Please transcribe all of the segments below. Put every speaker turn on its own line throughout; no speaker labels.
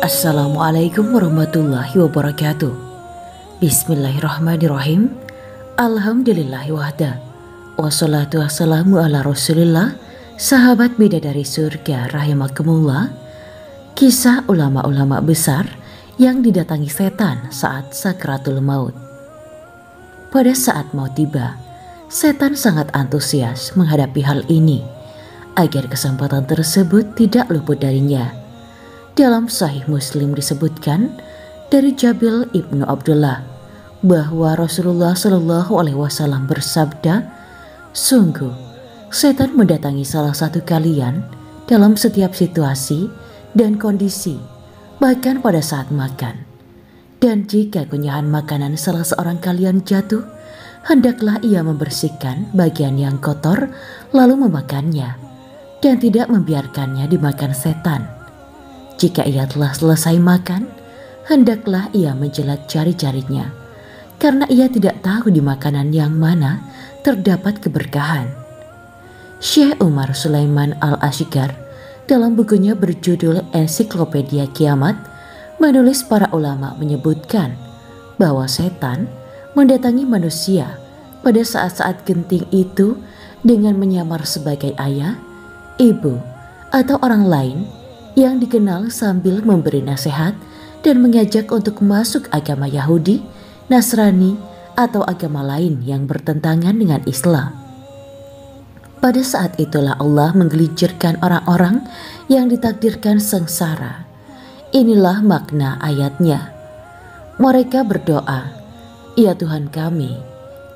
Assalamualaikum warahmatullahi wabarakatuh. Bismillahirrahmanirrahim. Alhamdulillahi wahda. Wassalatu wassalamu ala rasulillah. Sahabat bidadari surga rahimakumullah. Kisah ulama-ulama besar yang didatangi setan saat sakratul maut. Pada saat mau tiba, setan sangat antusias menghadapi hal ini agar kesempatan tersebut tidak luput darinya. Dalam Sahih Muslim disebutkan dari Jabir ibnu Abdullah bahwa Rasulullah Shallallahu Alaihi Wasallam bersabda, "Sungguh, setan mendatangi salah satu kalian dalam setiap situasi dan kondisi, bahkan pada saat makan. Dan jika kunyahan makanan salah seorang kalian jatuh, hendaklah ia membersihkan bagian yang kotor lalu memakannya, dan tidak membiarkannya dimakan setan. Jika ia telah selesai makan, hendaklah ia menjilat jari-jarinya, karena ia tidak tahu di makanan yang mana terdapat keberkahan." Syekh Umar Sulaiman Al-Asghar dalam bukunya berjudul Ensiklopedia Kiamat menulis para ulama menyebutkan bahwa setan mendatangi manusia pada saat-saat genting itu dengan menyamar sebagai ayah, ibu, atau orang lain yang dikenal sambil memberi nasihat dan mengajak untuk masuk agama Yahudi, Nasrani, atau agama lain yang bertentangan dengan Islam. Pada saat itulah Allah menggelincirkan orang-orang yang ditakdirkan sengsara. Inilah makna ayatnya. Mereka berdoa, "Ya Tuhan kami,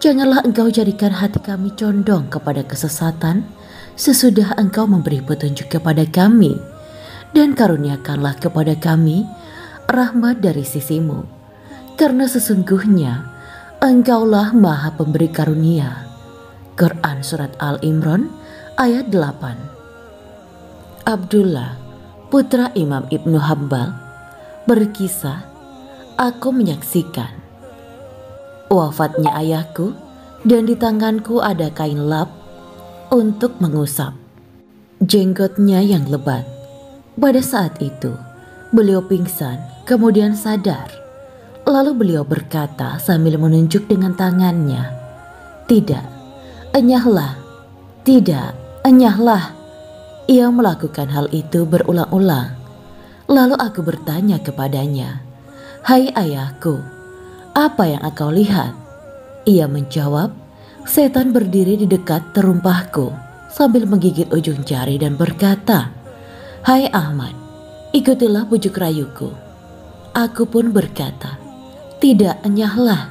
janganlah Engkau jadikan hati kami condong kepada kesesatan sesudah Engkau memberi petunjuk kepada kami, dan karuniakanlah kepada kami rahmat dari sisi-Mu, karena sesungguhnya Engkaulah Maha Pemberi Karunia." Quran Surat Al-Imran ayat 8. Abdullah, putra Imam Ibnu Hambal, berkisah, "Aku menyaksikan wafatnya ayahku dan di tanganku ada kain lap untuk mengusap jenggotnya yang lebat. Pada saat itu, beliau pingsan, kemudian sadar. Lalu beliau berkata sambil menunjuk dengan tangannya, 'Tidak, enyahlah, tidak, enyahlah.' Ia melakukan hal itu berulang-ulang. Lalu aku bertanya kepadanya, 'Hai ayahku, apa yang engkau lihat?' Ia menjawab, 'Setan berdiri di dekat terumpahku sambil menggigit ujung jari dan berkata, "Hai Ahmad, ikutilah bujuk rayuku." Aku pun berkata, "Tidak, enyahlah,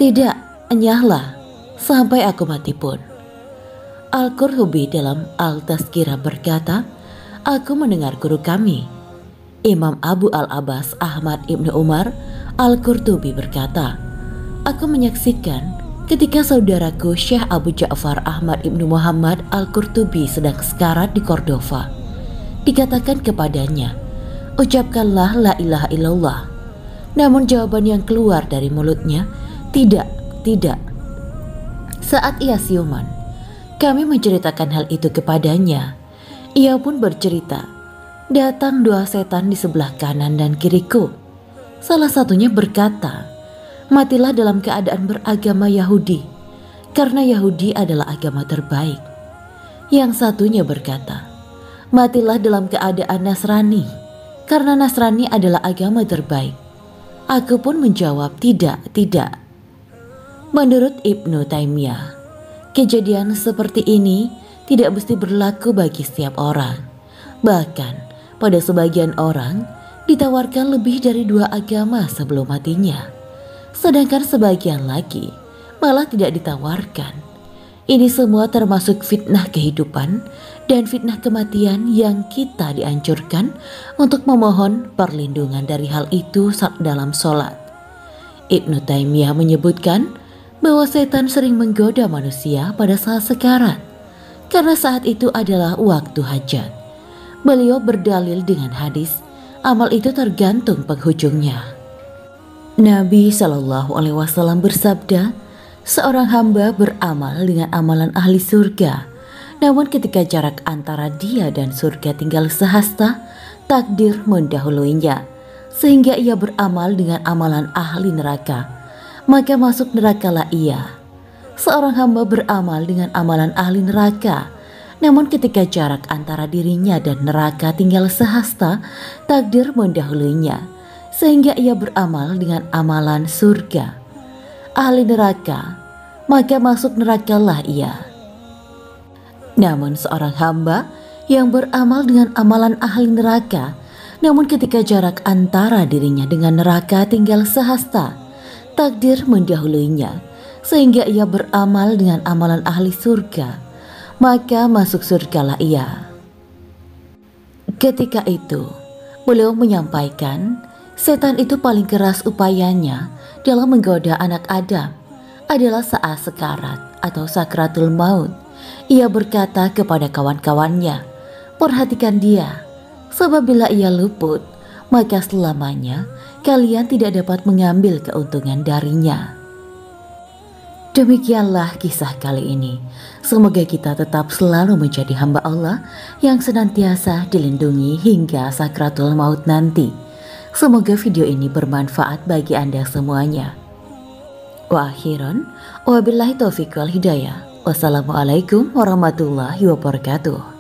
tidak, enyahlah, sampai aku mati pun." Al-Qurtubi dalam Al-Tazkirah berkata, "Aku mendengar guru kami, Imam Abu Al-Abbas Ahmad Ibnu Umar Al-Qurtubi berkata, aku menyaksikan ketika saudaraku Syekh Abu Ja'far Ahmad Ibnu Muhammad Al-Qurtubi sedang sekarat di Cordova. Dikatakan kepadanya, 'Ucapkanlah la ilaha illallah.' Namun jawaban yang keluar dari mulutnya, 'Tidak, tidak.' Saat ia siuman, kami menceritakan hal itu kepadanya. Ia pun bercerita, datang dua setan di sebelah kanan dan kiriku. Salah satunya berkata, 'Matilah dalam keadaan beragama Yahudi, karena Yahudi adalah agama terbaik.' Yang satunya berkata, 'Matilah dalam keadaan Nasrani, karena Nasrani adalah agama terbaik.' Aku pun menjawab, 'Tidak, tidak.'" Menurut Ibnu Taimiyah, kejadian seperti ini tidak mesti berlaku bagi setiap orang. Bahkan pada sebagian orang ditawarkan lebih dari dua agama sebelum matinya, sedangkan sebagian lagi malah tidak ditawarkan. Ini semua termasuk fitnah kehidupan dan fitnah kematian yang kita dianjurkan untuk memohon perlindungan dari hal itu dalam sholat. Ibnu Taimiyah menyebutkan bahwa setan sering menggoda manusia pada saat sekarat, karena saat itu adalah waktu hajat. Beliau berdalil dengan hadis, amal itu tergantung penghujungnya. Nabi Shallallahu Alaihi Wasallam bersabda, seorang hamba beramal dengan amalan ahli surga, namun ketika jarak antara dia dan surga tinggal sehasta, takdir mendahuluinya. sehingga ia beramal dengan amalan ahli neraka, maka masuk nerakalah ia. Seorang hamba beramal dengan amalan ahli neraka, namun ketika jarak antara dirinya dan neraka tinggal sehasta, takdir mendahulunya, sehingga ia beramal dengan amalan surga. Ahli neraka, maka masuk nerakalah ia. Namun seorang hamba yang beramal dengan amalan ahli neraka, namun ketika jarak antara dirinya dengan neraka tinggal sehasta, takdir mendahulunya, sehingga ia beramal dengan amalan ahli surga, maka masuk surgalah ia. Ketika itu, beliau menyampaikan, setan itu paling keras upayanya dalam menggoda anak Adam adalah saat sekarat atau sakratul maut. Ia berkata kepada kawan-kawannya, perhatikan dia, sebab bila ia luput, maka selamanya kalian tidak dapat mengambil keuntungan darinya. Demikianlah kisah kali ini. Semoga kita tetap selalu menjadi hamba Allah yang senantiasa dilindungi hingga sakratul maut nanti. Semoga video ini bermanfaat bagi Anda semuanya. Wa akhiran, wabillahi taufiq wal hidayah. Wassalamualaikum warahmatullahi wabarakatuh.